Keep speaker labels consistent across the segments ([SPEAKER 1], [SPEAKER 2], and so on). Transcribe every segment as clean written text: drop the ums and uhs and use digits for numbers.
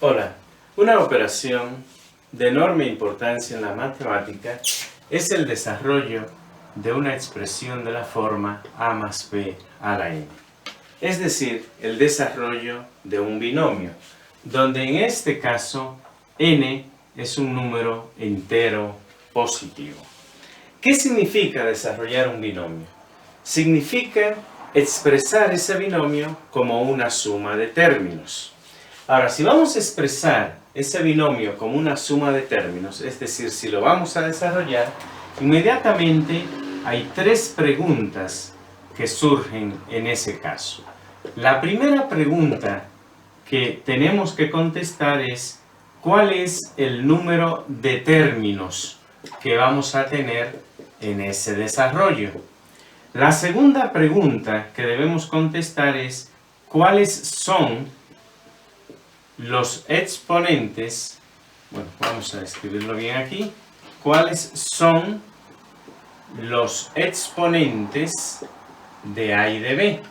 [SPEAKER 1] Hola, una operación de enorme importancia en la matemática es el desarrollo de una expresión de la forma a más b a la n. Es decir, el desarrollo de un binomio, donde en este caso n es un número entero positivo. ¿Qué significa desarrollar un binomio? Significa expresar ese binomio como una suma de términos. Ahora, si vamos a expresar ese binomio como una suma de términos, es decir, si lo vamos a desarrollar, inmediatamente hay tres preguntas que surgen en ese caso. La primera pregunta que tenemos que contestar es ¿cuál es el número de términos que vamos a tener en ese desarrollo? La segunda pregunta que debemos contestar es ¿cuáles son los exponentes? Bueno, vamos a escribirlo bien aquí. ¿Cuáles son los exponentes de A y de B?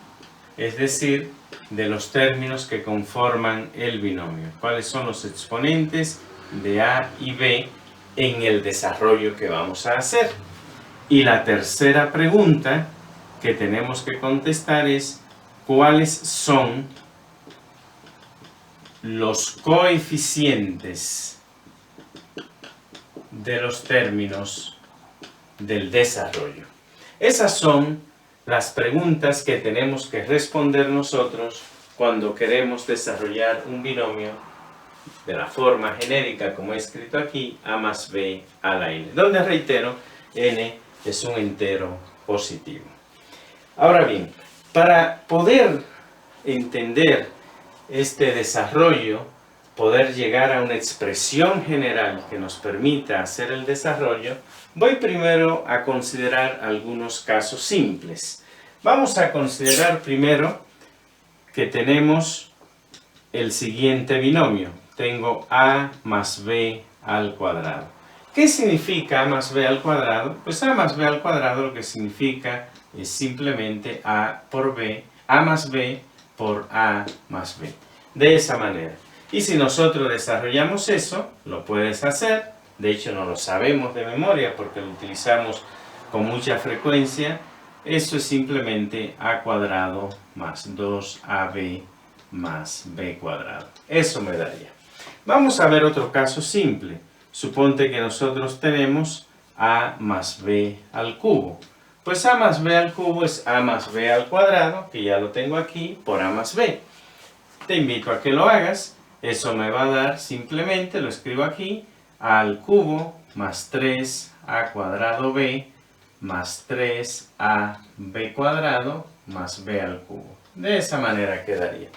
[SPEAKER 1] Es decir, de los términos que conforman el binomio. ¿Cuáles son los exponentes de A y B en el desarrollo que vamos a hacer? Y la tercera pregunta que tenemos que contestar es ¿cuáles son los coeficientes de los términos del desarrollo? Esas son las preguntas que tenemos que responder nosotros cuando queremos desarrollar un binomio de la forma genérica como he escrito aquí, a más b a la n, donde reitero, n es un entero positivo. Ahora bien, para poder entender este desarrollo, poder llegar a una expresión general que nos permita hacer el desarrollo, voy primero a considerar algunos casos simples. Vamos a considerar primero que tenemos el siguiente binomio. Tengo a más b al cuadrado. ¿Qué significa a más b al cuadrado? Pues a más b al cuadrado lo que significa es simplemente a por b, a más b por a más b. De esa manera. Y si nosotros desarrollamos eso, lo puedes hacer. De hecho, no lo sabemos de memoria porque lo utilizamos con mucha frecuencia. Eso es simplemente a cuadrado más 2ab más b cuadrado. Eso me daría. Vamos a ver otro caso simple. Suponte que nosotros tenemos a más b al cubo. Pues a más b al cubo es a más b al cuadrado, que ya lo tengo aquí, por a más b. Te invito a que lo hagas. Eso me va a dar simplemente, lo escribo aquí, a al cubo más 3a cuadrado b más 3ab cuadrado más b al cubo. De esa manera quedaría.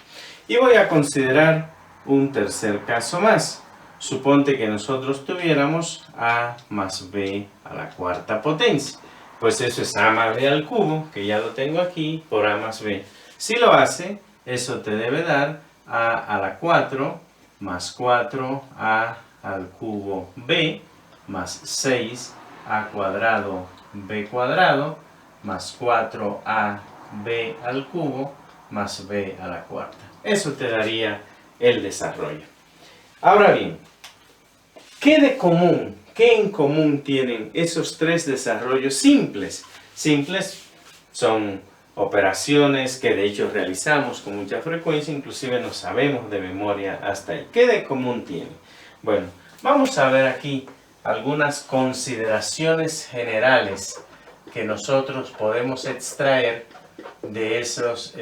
[SPEAKER 1] Y voy a considerar un tercer caso más. Suponte que nosotros tuviéramos a más b a la cuarta potencia. Pues eso es a más b al cubo, que ya lo tengo aquí, por a más b. Si lo hace, eso te debe dar a la 4 más 4a al cubo b más 6a cuadrado b cuadrado más 4ab al cubo más b a la cuarta. Eso te daría el desarrollo. Ahora bien, ¿qué en común tienen esos tres desarrollos simples? Simples son operaciones que de hecho realizamos con mucha frecuencia, inclusive no sabemos de memoria hasta ahí. ¿Qué de común tienen? Bueno, vamos a ver aquí algunas consideraciones generales que nosotros podemos extraer de esos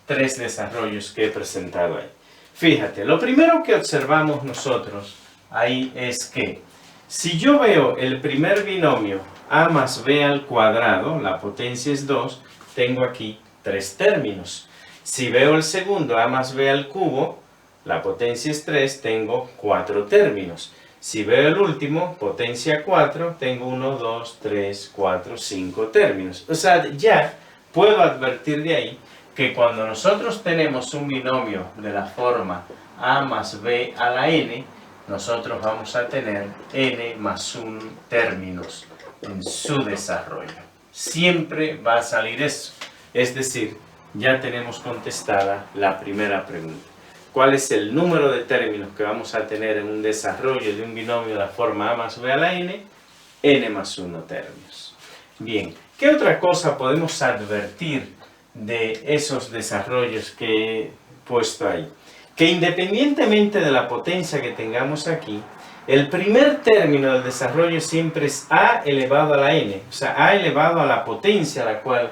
[SPEAKER 1] tres desarrollos que he presentado ahí. Fíjate, lo primero que observamos nosotros ahí es que si yo veo el primer binomio a más b al cuadrado, la potencia es 2, tengo aquí tres términos. Si veo el segundo a más b al cubo, la potencia es 3, tengo 4 términos. Si veo el último, potencia 4, tengo 1, 2, 3, 4, 5 términos. O sea, ya puedo advertir de ahí que cuando nosotros tenemos un binomio de la forma a más b a la n, nosotros vamos a tener n más 1 términos en su desarrollo. Siempre va a salir eso. Es decir, ya tenemos contestada la primera pregunta. cuál es el número de términos que vamos a tener en un desarrollo de un binomio de la forma a más b a la n más 1 términos. Bien, ¿qué otra cosa podemos advertir de esos desarrollos que he puesto ahí? Que independientemente de la potencia que tengamos aquí, el primer término del desarrollo siempre es a elevado a la n, o sea, a elevado a la potencia a la cual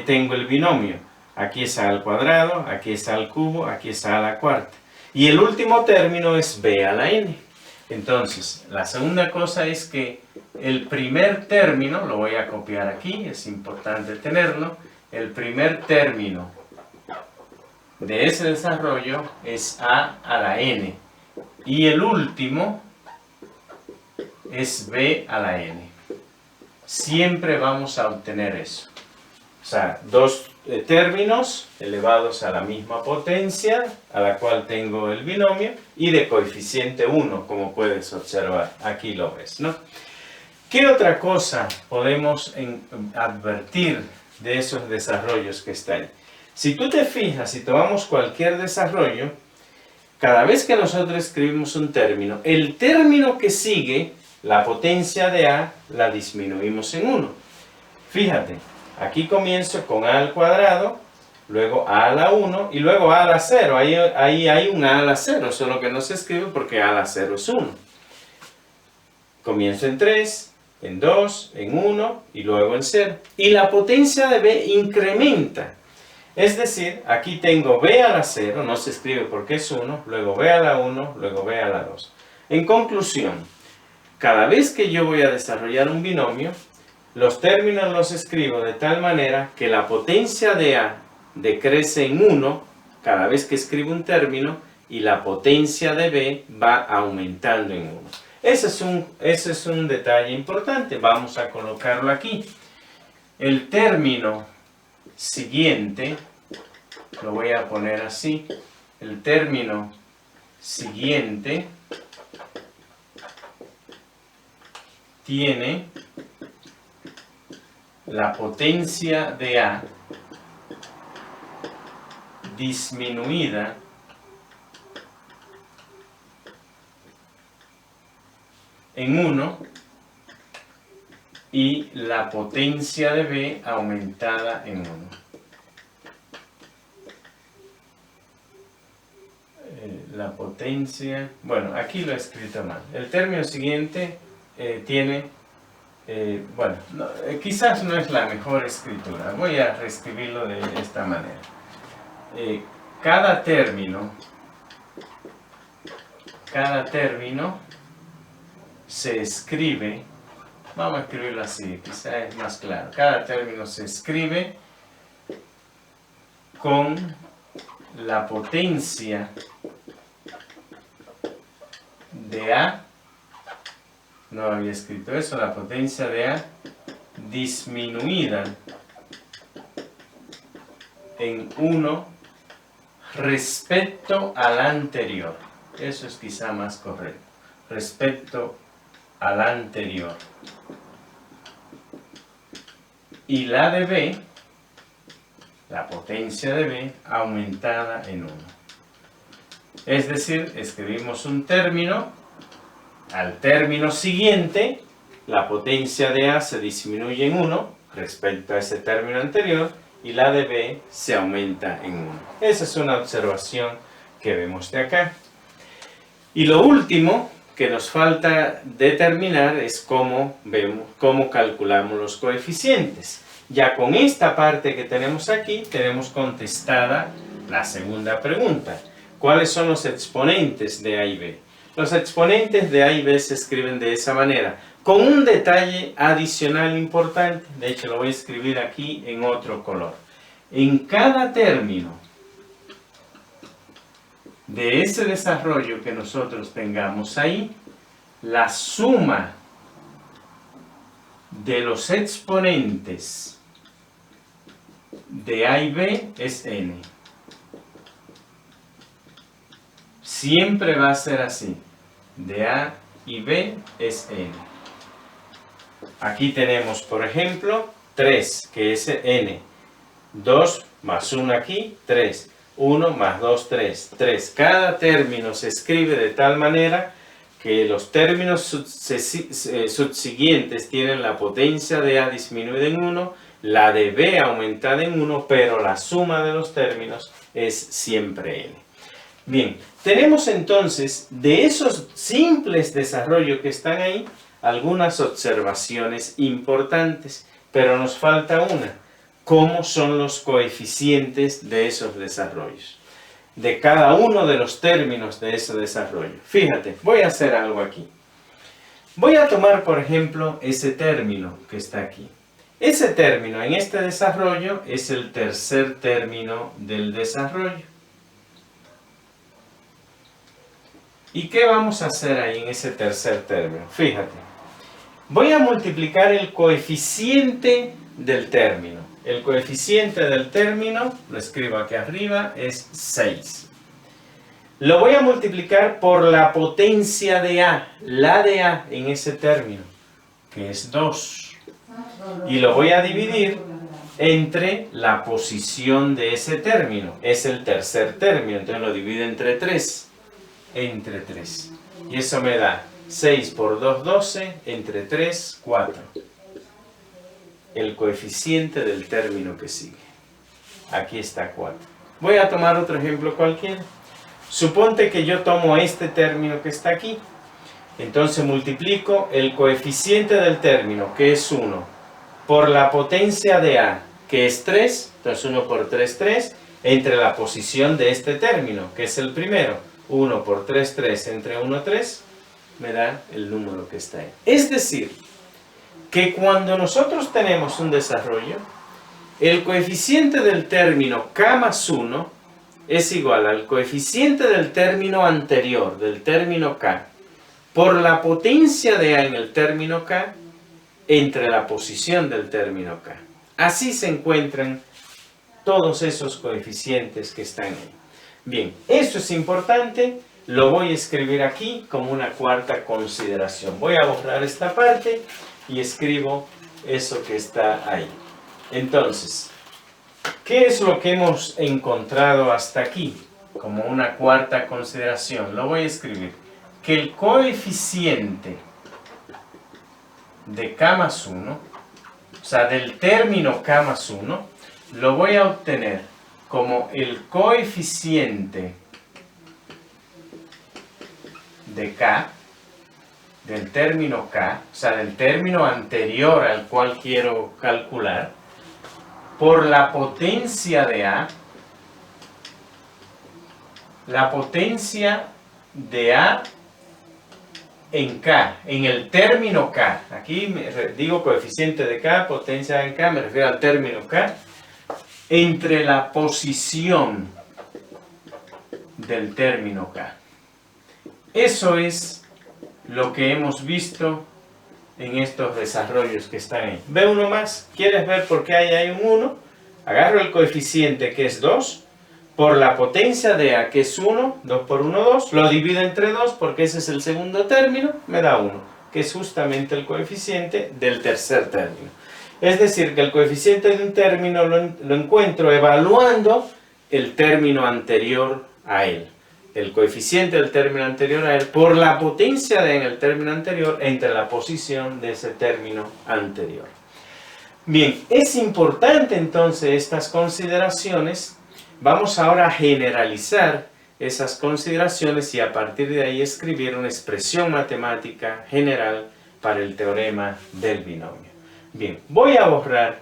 [SPEAKER 1] tengo el binomio. Aquí es a al cuadrado, aquí es a al cubo, aquí es a la cuarta. Y el último término es b a la n. Entonces, la segunda cosa es que el primer término, lo voy a copiar aquí, es importante tenerlo, el primer término de ese desarrollo es a la n. Y el último es b a la n. Siempre vamos a obtener eso. O sea, dos términos elevados a la misma potencia a la cual tengo el binomio y de coeficiente 1, como puedes observar. Aquí lo ves, ¿no? ¿Qué otra cosa podemos advertir de esos desarrollos que están ahí? Si tú te fijas, si tomamos cualquier desarrollo, cada vez que nosotros escribimos un término, el término que sigue, la potencia de a, la disminuimos en 1. Fíjate, aquí comienzo con a al cuadrado, luego a la 1 y luego a la 0. Ahí hay un a la 0, solo que no se escribe porque a la 0 es 1. Comienzo en 3, en 2, en 1 y luego en 0. Y la potencia de b incrementa. Es decir, aquí tengo b a la 0, no se escribe porque es 1, luego b a la 1, luego b a la 2. En conclusión, cada vez que yo voy a desarrollar un binomio, los términos los escribo de tal manera que la potencia de a decrece en 1 cada vez que escribo un término y la potencia de b va aumentando en 1. Ese es un detalle importante. Vamos a colocarlo aquí. El término siguiente, lo voy a poner así, el término siguiente tiene la potencia de a disminuida en 1 y la potencia de b aumentada en 1. La potencia, bueno, aquí lo he escrito mal. El término siguiente tiene, bueno, quizás no es la mejor escritura. Voy a reescribirlo de esta manera. Cada término se escribe, vamos a escribirlo así, quizás es más claro. Cada término se escribe con la potencia de a, no había escrito eso, la potencia de a disminuida en 1 respecto al anterior. Eso es quizá más correcto. Respecto al anterior. Y la de b, la potencia de b, aumentada en 1. Es decir, escribimos un término, al término siguiente, la potencia de a se disminuye en 1 respecto a ese término anterior y la de b se aumenta en 1. Esa es una observación que vemos de acá. Y lo último que nos falta determinar es cómo calculamos los coeficientes. Ya con esta parte que tenemos aquí, tenemos contestada la segunda pregunta. ¿Cuáles son los exponentes de a y b? Los exponentes de a y b se escriben de esa manera, con un detalle adicional importante. De hecho, lo voy a escribir aquí en otro color. En cada término de ese desarrollo que nosotros tengamos ahí, la suma de los exponentes de a y b es n. Siempre va a ser así. De a y b es n. Aquí tenemos, por ejemplo, 3, que es n. 2 más 1 aquí, 3. 1 más 2, 3. 3. Cada término se escribe de tal manera que los términos subsiguientes tienen la potencia de A disminuida en 1, la de B aumentada en 1, pero la suma de los términos es siempre N. Bien, tenemos entonces de esos simples desarrollos que están ahí, algunas observaciones importantes, pero nos falta una. ¿Cómo son los coeficientes de esos desarrollos? De cada uno de los términos de ese desarrollo. Fíjate, voy a hacer algo aquí. Voy a tomar, por ejemplo, ese término que está aquí. Ese término en este desarrollo es el tercer término del desarrollo. ¿Y qué vamos a hacer ahí en ese tercer término? Fíjate, voy a multiplicar el coeficiente del término. El coeficiente del término, lo escribo aquí arriba, es 6. Lo voy a multiplicar por la potencia de A, la de A en ese término, que es 2. Y lo voy a dividir entre la posición de ese término. Es el tercer término, entonces lo divido entre 3. Entre 3. Y eso me da 6 por 2, 12, entre 3, 4. El coeficiente del término que sigue. Aquí está 4. Voy a tomar otro ejemplo cualquiera. Suponte que yo tomo este término que está aquí. Entonces multiplico el coeficiente del término, que es 1, por la potencia de A, que es 3. Entonces 1 por 3, 3. Entre la posición de este término, que es el primero. 1 por 3, 3. Entre 1, 3. Me da el número que está ahí. Es decir, que cuando nosotros tenemos un desarrollo, el coeficiente del término K más 1 es igual al coeficiente del término anterior, del término K, por la potencia de A en el término K, entre la posición del término K. Así se encuentran todos esos coeficientes que están ahí. Bien, eso es importante, lo voy a escribir aquí como una cuarta consideración. Voy a borrar esta parte y escribo eso que está ahí. Entonces, ¿qué es lo que hemos encontrado hasta aquí? Como una cuarta consideración. Lo voy a escribir. Que el coeficiente de K más 1, o sea, del término K más 1, lo voy a obtener como el coeficiente de K, del término K, o sea, del término anterior al cual quiero calcular, por la potencia de A, la potencia de A en K, en el término K. Aquí digo coeficiente de K, potencia en K, me refiero al término K, entre la posición del término K. Eso es lo que hemos visto en estos desarrollos que están ahí. Ve uno más. ¿Quieres ver por qué ahí hay un 1? Agarro el coeficiente que es 2 por la potencia de A que es 1, 2 por 1, 2. Lo divido entre 2 porque ese es el segundo término, me da 1, que es justamente el coeficiente del tercer término. Es decir, que el coeficiente de un término lo encuentro evaluando el término anterior a él. El coeficiente del término anterior a él por la potencia de en el término anterior entre la posición de ese término anterior. Bien, es importante entonces estas consideraciones. Vamos ahora a generalizar esas consideraciones y a partir de ahí escribir una expresión matemática general para el teorema del binomio. Bien, voy a borrar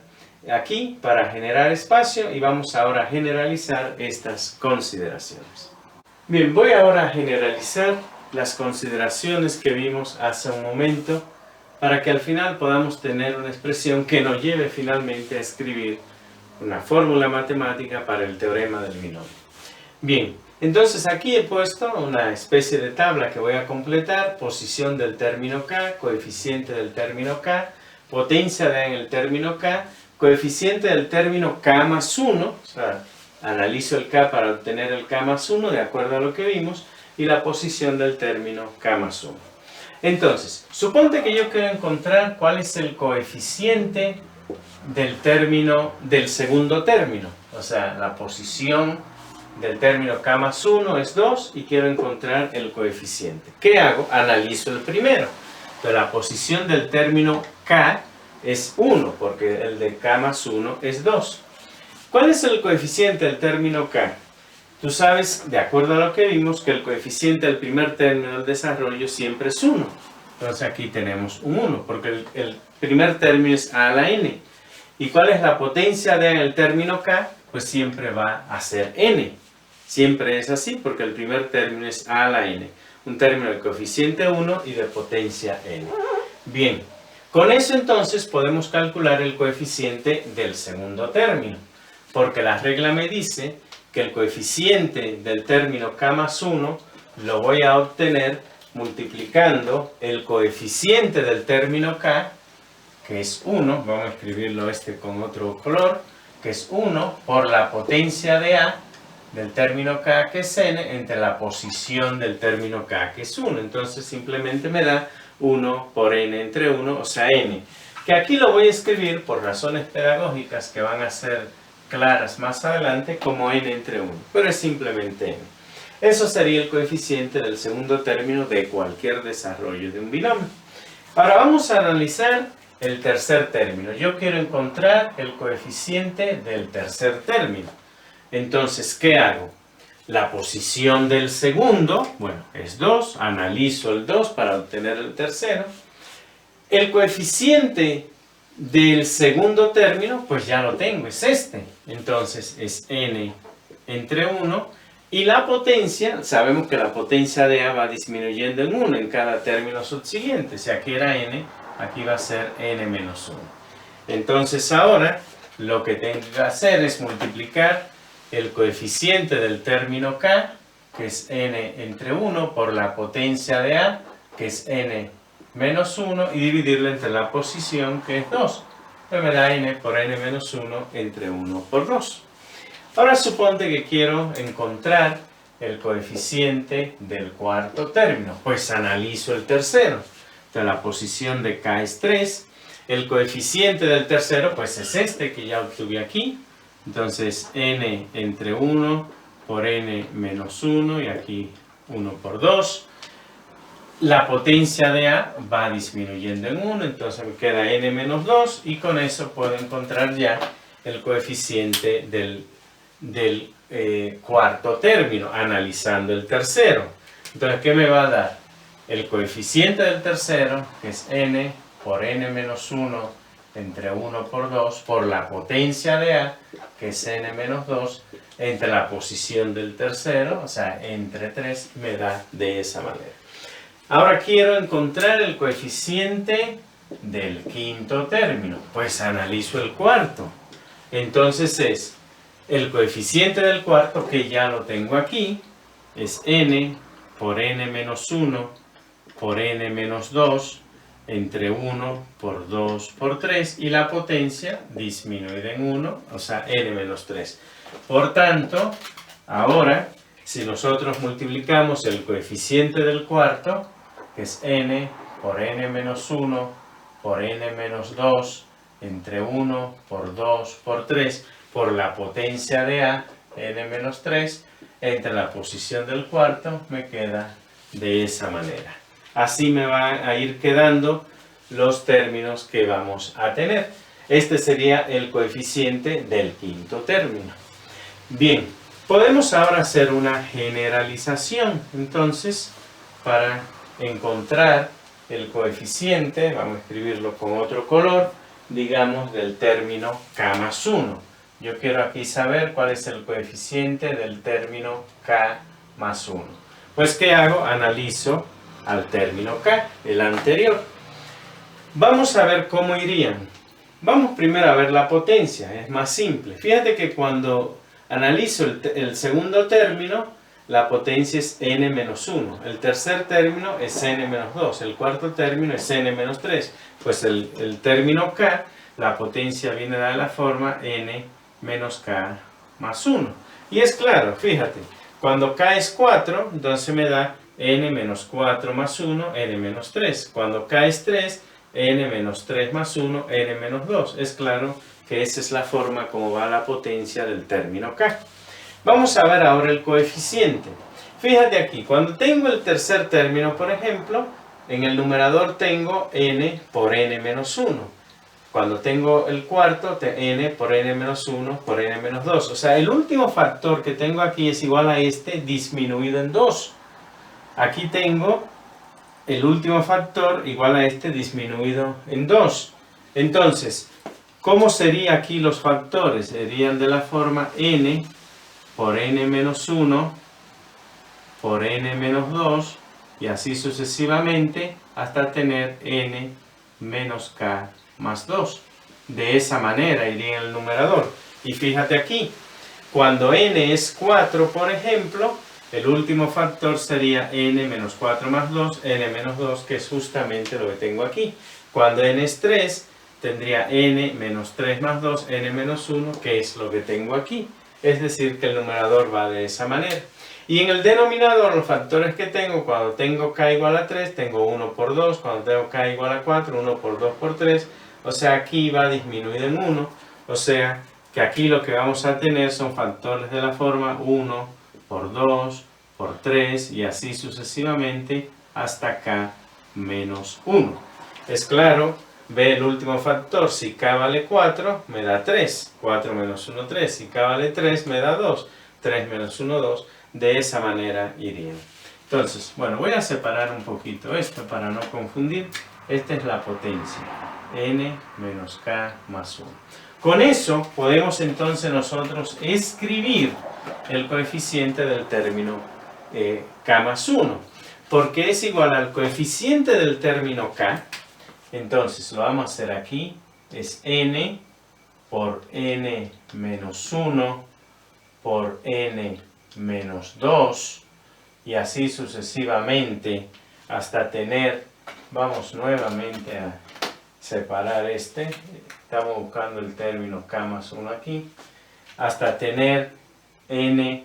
[SPEAKER 1] aquí para generar espacio y vamos ahora a generalizar estas consideraciones. Bien, voy ahora a generalizar las consideraciones que vimos hace un momento para que al final podamos tener una expresión que nos lleve finalmente a escribir una fórmula matemática para el teorema del binomio. Bien, entonces aquí he puesto una especie de tabla que voy a completar: posición del término K, coeficiente del término K, potencia de A en el término K, coeficiente del término K más 1, o sea, analizo el K para obtener el K más 1 de acuerdo a lo que vimos, y la posición del término K más 1. Entonces, suponte que yo quiero encontrar cuál es el coeficiente del término del segundo término, o sea, la posición del término k más 1 es 2 y quiero encontrar el coeficiente. ¿Qué hago? Analizo el primero. Entonces la posición del término k es 1 porque el de k más 1 es 2. ¿Cuál es el coeficiente del término k? Tú sabes, de acuerdo a lo que vimos, que el coeficiente del primer término del desarrollo siempre es 1. Entonces aquí tenemos un 1 porque el primer término es a a la n. ¿Y cuál es la potencia del término k? Pues siempre va a ser n. Siempre es así porque el primer término es a a la n. Un término de coeficiente 1 y de potencia n. Bien, con eso entonces podemos calcular el coeficiente del segundo término. Porque la regla me dice que el coeficiente del término k más 1 lo voy a obtener multiplicando el coeficiente del término k, que es 1, vamos a escribirlo con otro color, que es 1 por la potencia de a del término k, que es n, entre la posición del término k, que es 1. Entonces simplemente me da 1 por n entre 1, o sea, n. Que aquí lo voy a escribir por razones pedagógicas que van a ser claras más adelante como n entre 1, pero es simplemente n. Eso sería el coeficiente del segundo término de cualquier desarrollo de un binomio. Ahora vamos a analizar el tercer término. Yo quiero encontrar el coeficiente del tercer término. Entonces, ¿qué hago? La posición del segundo, bueno, es 2, analizo el 2 para obtener el tercero. El coeficiente del segundo término, pues ya lo tengo, es este. Entonces es n entre 1. Y la potencia, sabemos que la potencia de a va disminuyendo en 1 en cada término subsiguiente. Si aquí era n, aquí va a ser n menos 1. Entonces ahora lo que tengo que hacer es multiplicar el coeficiente del término k, que es n entre 1, por la potencia de a, que es n menos 1, y dividirlo entre la posición, que es 2. Entonces me da n por n menos 1 entre 1 por 2. Ahora suponte que quiero encontrar el coeficiente del cuarto término. Pues analizo el tercero. Entonces la posición de k es 3. El coeficiente del tercero pues es este que ya obtuve aquí. Entonces n entre 1 por n menos 1 y aquí 1 por 2. La potencia de a va disminuyendo en 1, entonces me queda n menos 2 y con eso puedo encontrar ya el coeficiente del cuarto término, analizando el tercero. Entonces, ¿qué me va a dar? El coeficiente del tercero, que es n por n menos 1 entre 1 por 2, por la potencia de a, que es n menos 2, entre la posición del tercero, o sea, entre 3, me da de esa manera. Ahora quiero encontrar el coeficiente del quinto término. Pues analizo el cuarto. Entonces es el coeficiente del cuarto, que ya lo tengo aquí, es n por n menos 1 por n menos 2 entre 1 por 2 por 3 y la potencia disminuida en 1, o sea, n menos 3. Por tanto, ahora, si nosotros multiplicamos el coeficiente del cuarto, que es n por n menos 1 por n menos 2 entre 1 por 2 por 3 por la potencia de a, n menos 3, entre la posición del cuarto, me queda de esa manera. Así me va a ir quedando los términos que vamos a tener. Este sería el coeficiente del quinto término. Bien, podemos ahora hacer una generalización. Entonces, para encontrar el coeficiente, vamos a escribirlo con otro color, digamos del término k más 1. Yo quiero aquí saber cuál es el coeficiente del término k más 1. Pues, ¿qué hago? Analizo al término k, el anterior. Vamos a ver cómo irían. Vamos primero a ver la potencia, es más simple. Fíjate que cuando analizo el segundo término, la potencia es n menos 1. El tercer término es n menos 2. El cuarto término es n menos 3. Pues el término k, la potencia viene dada de la forma n menos k más 1. Y es claro, fíjate, cuando k es 4, entonces me da n menos 4 más 1, n menos 3. Cuando k es 3, n menos 3 más 1, n menos 2. Es claro que esa es la forma como va la potencia del término k. Vamos a ver ahora el coeficiente. Fíjate aquí, cuando tengo el tercer término, por ejemplo, en el numerador tengo n por n menos 1. Cuando tengo el cuarto, n por n menos 1 por n menos 2. O sea, el último factor que tengo aquí es igual a este disminuido en 2. Aquí tengo el último factor igual a este disminuido en 2. Entonces, ¿cómo serían aquí los factores? Serían de la forma n por n menos 1 por n menos 2 y así sucesivamente hasta tener n menos k más 2. De esa manera iría en el numerador. Y fíjate aquí, cuando n es 4, por ejemplo, el último factor sería n menos 4 más 2, n menos 2, que es justamente lo que tengo aquí. Cuando n es 3, tendría n menos 3 más 2, n menos 1, que es lo que tengo aquí. Es decir, que el numerador va de esa manera. Y en el denominador, los factores que tengo, cuando tengo k igual a 3, tengo 1 por 2, cuando tengo k igual a 4, 1 por 2 por 3, o sea, aquí va disminuido en 1, o sea, que aquí lo que vamos a tener son factores de la forma 1 por 2 por 3 y así sucesivamente hasta k menos 1. Es claro, ve el último factor, si k vale 4, me da 3, 4 menos 1, 3, si k vale 3, me da 2, 3 menos 1, 2, de esa manera irían. Entonces, bueno, voy a separar un poquito esto para no confundir. Esta es la potencia, n menos k más 1. Con eso podemos entonces nosotros escribir el coeficiente del término k más 1, porque es igual al coeficiente del término k. Entonces lo vamos a hacer aquí, es n por n menos 1 por n menos 2 y así sucesivamente hasta tener, vamos nuevamente a separar estamos buscando el término k más 1 aquí, hasta tener n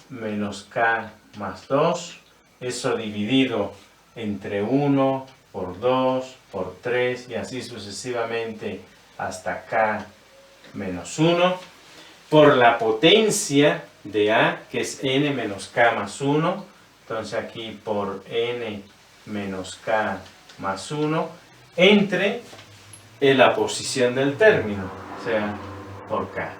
[SPEAKER 1] menos k más 2, eso dividido entre 1 por 2 por 3 y así sucesivamente hasta k menos 1, por la potencia de a, que es n menos k más 1, entonces aquí por n menos k más 1, entre la posición del término, o sea, por k.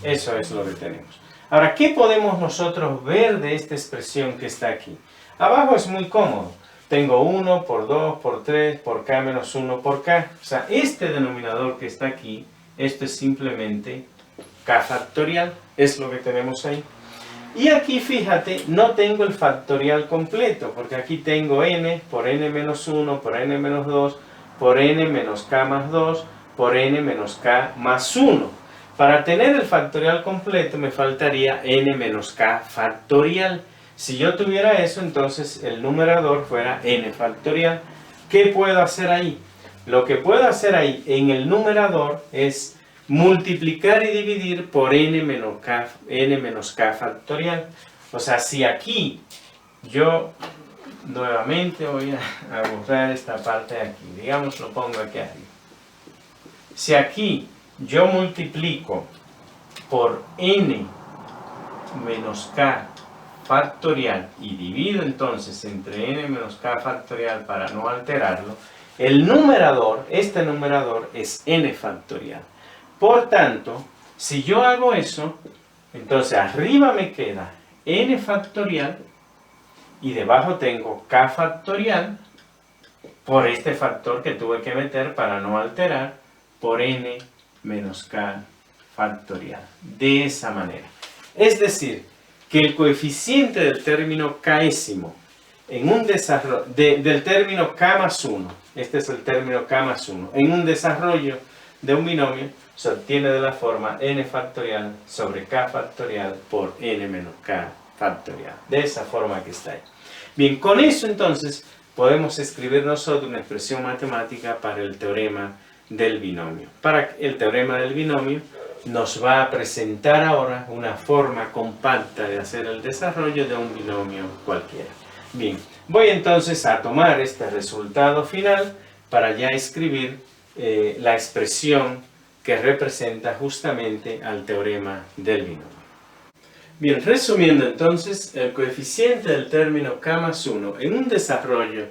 [SPEAKER 1] Eso es lo que tenemos. Ahora, ¿qué podemos nosotros ver de esta expresión que está aquí? Abajo es muy cómodo. Tengo 1 por 2 por 3 por k menos 1 por k. O sea, este denominador que está aquí, esto es simplemente k factorial, es lo que tenemos ahí. Y aquí, fíjate, no tengo el factorial completo, porque aquí tengo n por n menos 1 por n menos 2 por n menos k más 2 por n menos k más 1. Para tener el factorial completo me faltaría n menos k factorial. Si yo tuviera eso, entonces el numerador fuera n factorial. ¿Qué puedo hacer ahí? Lo que puedo hacer ahí en el numerador es multiplicar y dividir por n menos k factorial. O sea, si aquí yo nuevamente voy a borrar esta parte de aquí, digamos lo pongo aquí arriba. Si aquí yo multiplico por n menos k factorial y divido entonces entre n menos k factorial para no alterarlo, el numerador, este numerador es n factorial. Por tanto, si yo hago eso, entonces arriba me queda n factorial y debajo tengo k factorial por este factor que tuve que meter para no alterar por n menos k factorial. De esa manera. Es decir, que el coeficiente del término késimo en un desarrollo del término k más 1, este es el término k más 1, en un desarrollo de un binomio se obtiene de la forma n factorial sobre k factorial por n menos k factorial. De esa forma que está ahí. Bien, con eso entonces podemos escribir nosotros una expresión matemática para el teorema del binomio. Para el teorema del binomio nos va a presentar ahora una forma compacta de hacer el desarrollo de un binomio cualquiera. Bien, voy entonces a tomar este resultado final para ya escribir la expresión que representa justamente al teorema del binomio. Bien, resumiendo entonces, el coeficiente del término k más 1 en un desarrollo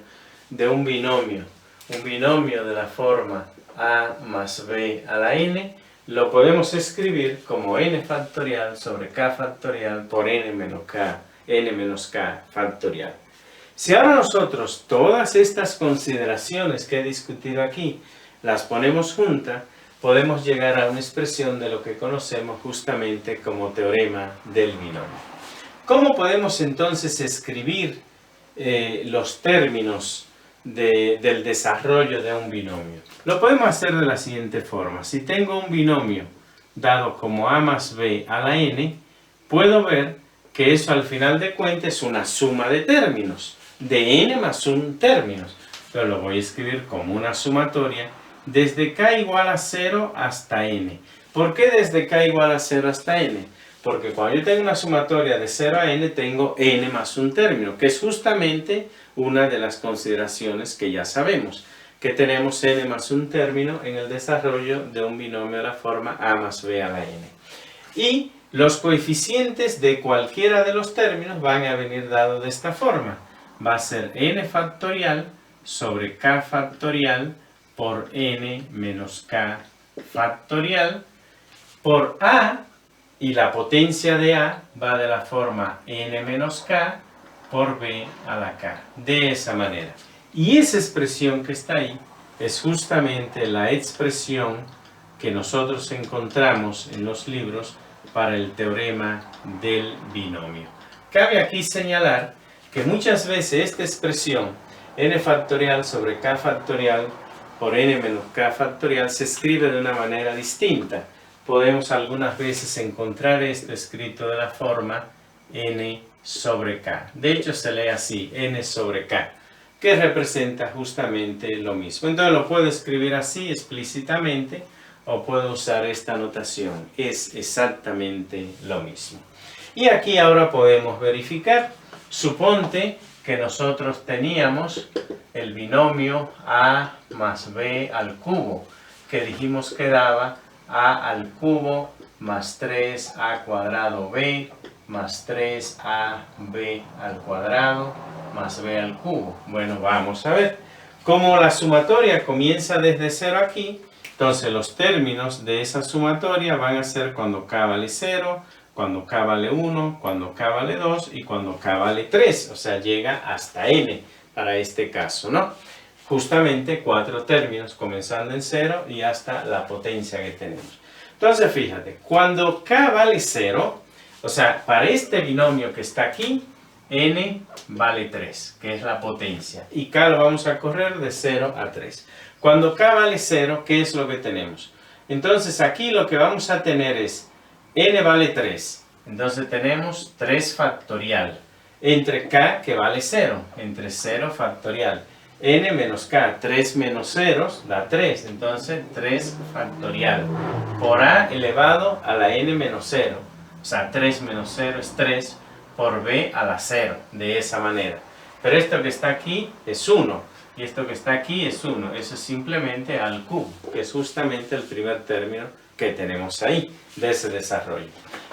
[SPEAKER 1] de un binomio de la forma a más b a la n, lo podemos escribir como n factorial sobre k factorial por n menos k factorial. Si ahora nosotros todas estas consideraciones que he discutido aquí las ponemos juntas, podemos llegar a una expresión de lo que conocemos justamente como teorema del binomio. ¿Cómo podemos entonces escribir los términos del desarrollo de un binomio? Lo podemos hacer de la siguiente forma. Si tengo un binomio dado como a más b a la n, puedo ver que eso al final de cuentas es una suma de términos, de n más 1 términos. Pero lo voy a escribir como una sumatoria desde k igual a 0 hasta n. ¿Por qué desde k igual a 0 hasta n? Porque cuando yo tengo una sumatoria de 0 a n, tengo n más 1 término, que es justamente una de las consideraciones que ya sabemos, que tenemos n más 1 término en el desarrollo de un binomio de la forma a más b a la n. Y los coeficientes de cualquiera de los términos van a venir dados de esta forma. Va a ser n factorial sobre k factorial por n menos k factorial por a, y la potencia de a va de la forma n menos k por b a la k, de esa manera. Y esa expresión que está ahí es justamente la expresión que nosotros encontramos en los libros para el teorema del binomio. Cabe aquí señalar que muchas veces esta expresión n factorial sobre k factorial por n menos k factorial se escribe de una manera distinta. Podemos algunas veces encontrar esto escrito de la forma n sobre k. De hecho se lee así, n sobre k, que representa justamente lo mismo. Entonces lo puedo escribir así explícitamente o puedo usar esta notación. Es exactamente lo mismo. Y aquí ahora podemos verificar. Suponte que nosotros teníamos el binomio a más b al cubo, que dijimos que daba a al cubo más 3a cuadrado b más 3ab al cuadrado más b al cubo. Bueno, vamos a ver. Como la sumatoria comienza desde 0 aquí, entonces los términos de esa sumatoria van a ser cuando k vale 0, cuando k vale 1, cuando k vale 2 y cuando k vale 3. O sea, llega hasta n para este caso, ¿no? Justamente 4 términos comenzando en 0 y hasta la potencia que tenemos. Entonces, fíjate, cuando k vale 0, o sea, para este binomio que está aquí, n vale 3, que es la potencia. Y k lo vamos a correr de 0 a 3. Cuando k vale 0, ¿qué es lo que tenemos? Entonces, aquí lo que vamos a tener es n vale 3. Entonces, tenemos 3 factorial. Entre k, que vale 0. Entre 0 factorial. N menos k, 3 menos 0 da 3. Entonces, 3 factorial. Por a elevado a la n menos 0. O sea, 3 menos 0 es 3 por b a la 0. De esa manera. Pero esto que está aquí es 1. Y esto que está aquí es 1. Eso es simplemente al cubo, que es justamente el primer término que tenemos ahí, de ese desarrollo.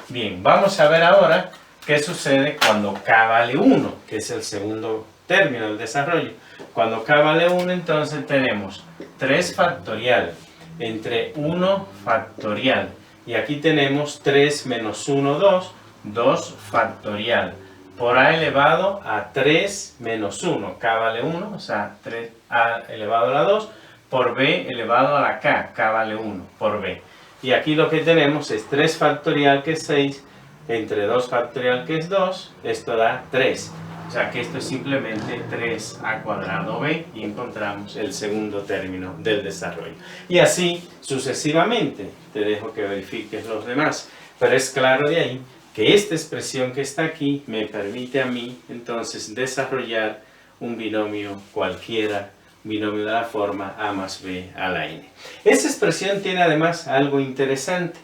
[SPEAKER 1] Bien, vamos a ver ahora qué sucede cuando k vale 1, que es el segundo término del desarrollo. Cuando k vale 1, entonces tenemos 3 factorial entre 1 factorial. Y aquí tenemos 3 menos 1, 2, 2 factorial. Por a elevado a 3 menos 1, k vale 1, o sea, 3a elevado a la 2, por b elevado a la k, k vale 1, por b. Y aquí lo que tenemos es 3 factorial, que es 6, entre 2 factorial, que es 2, esto da 3. O sea que esto es simplemente 3a cuadrado b y encontramos el segundo término del desarrollo. Y así sucesivamente. Te dejo que verifiques los demás. Pero es claro de ahí que esta expresión que está aquí me permite a mí entonces desarrollar un binomio cualquiera, un binomio de la forma a más b a la n. Esta expresión tiene además algo interesante.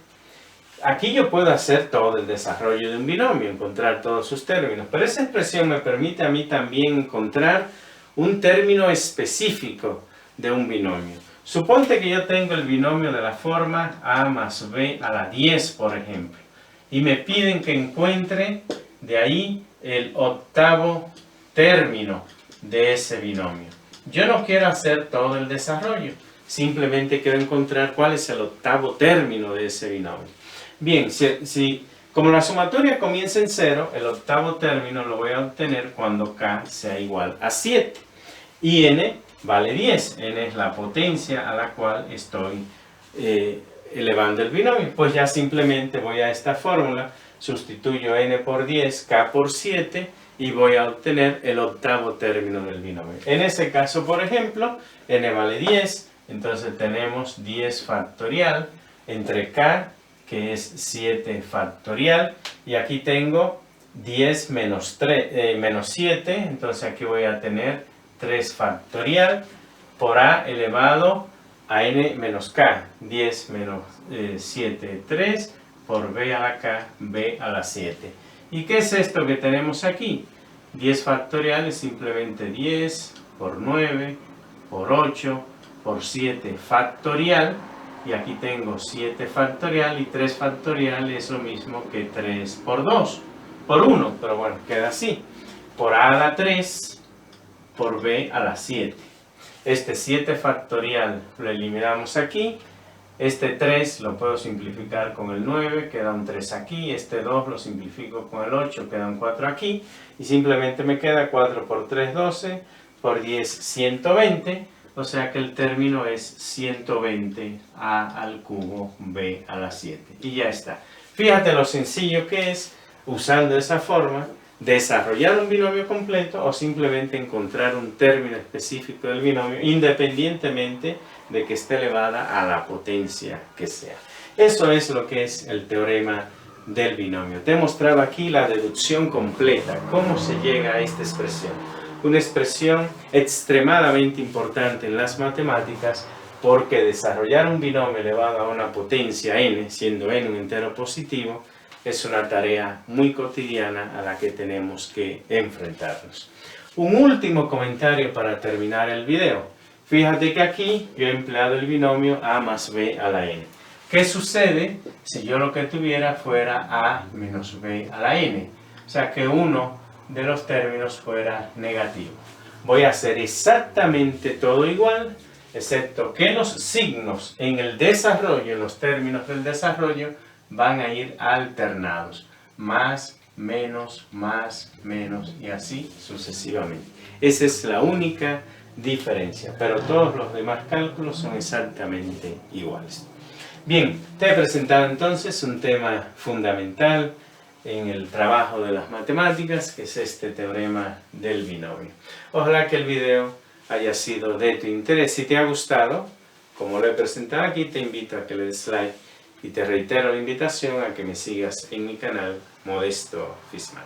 [SPEAKER 1] Aquí yo puedo hacer todo el desarrollo de un binomio, encontrar todos sus términos, pero esa expresión me permite a mí también encontrar un término específico de un binomio. Suponte que yo tengo el binomio de la forma a más b a la 10, por ejemplo. y me piden que encuentre de ahí el octavo término de ese binomio. Yo no quiero hacer todo el desarrollo, simplemente quiero encontrar cuál es el octavo término de ese binomio. Bien, como la sumatoria comienza en 0, el octavo término lo voy a obtener cuando k sea igual a 7. Y n vale 10. N es la potencia a la cual estoy elevando el binomio. Pues ya simplemente voy a esta fórmula, sustituyo n por 10, k por 7 y voy a obtener el octavo término del binomio. En ese caso, por ejemplo, n vale 10, entonces tenemos 10 factorial entre k, que es 7 factorial, y aquí tengo 10 menos 7, entonces aquí voy a tener 3 factorial por a elevado a n menos k, 10 menos 7, 3, por b a la k, b a la 7. ¿Y qué es esto que tenemos aquí? 10 factorial es simplemente 10 por 9, por 8, por 7 factorial, y aquí tengo 7 factorial y 3 factorial es lo mismo que 3 por 2, por 1, pero bueno, queda así. Por a la 3, por b a la 7. Este 7 factorial lo eliminamos aquí. Este 3 lo puedo simplificar con el 9, queda un 3 aquí. Este 2 lo simplifico con el 8, queda un 4 aquí. Y simplemente me queda 4 por 3, 12, por 10, 120. O sea que el término es 120 a al cubo b a la 7. Y ya está. Fíjate lo sencillo que es, usando esa forma, desarrollar un binomio completo o simplemente encontrar un término específico del binomio independientemente de que esté elevada a la potencia que sea. Eso es lo que es el teorema del binomio. Te he mostrado aquí la deducción completa, cómo se llega a esta expresión. Una expresión extremadamente importante en las matemáticas porque desarrollar un binomio elevado a una potencia n, siendo n un entero positivo, es una tarea muy cotidiana a la que tenemos que enfrentarnos. Un último comentario para terminar el video. Fíjate que aquí yo he empleado el binomio a más b a la n. ¿Qué sucede si yo lo que tuviera fuera a menos b a la n? O sea que uno de los términos fuera negativo. Voy a hacer exactamente todo igual, excepto que los signos en el desarrollo, en los términos del desarrollo, van a ir alternados. Más, menos, y así sucesivamente. Esa es la única diferencia, pero todos los demás cálculos son exactamente iguales. Bien, te he presentado entonces un tema fundamental en el trabajo de las matemáticas, que es este teorema del binomio. Ojalá que el video haya sido de tu interés. Si te ha gustado, como lo he presentado aquí, te invito a que le des like y te reitero la invitación a que me sigas en mi canal Modesto Fismat.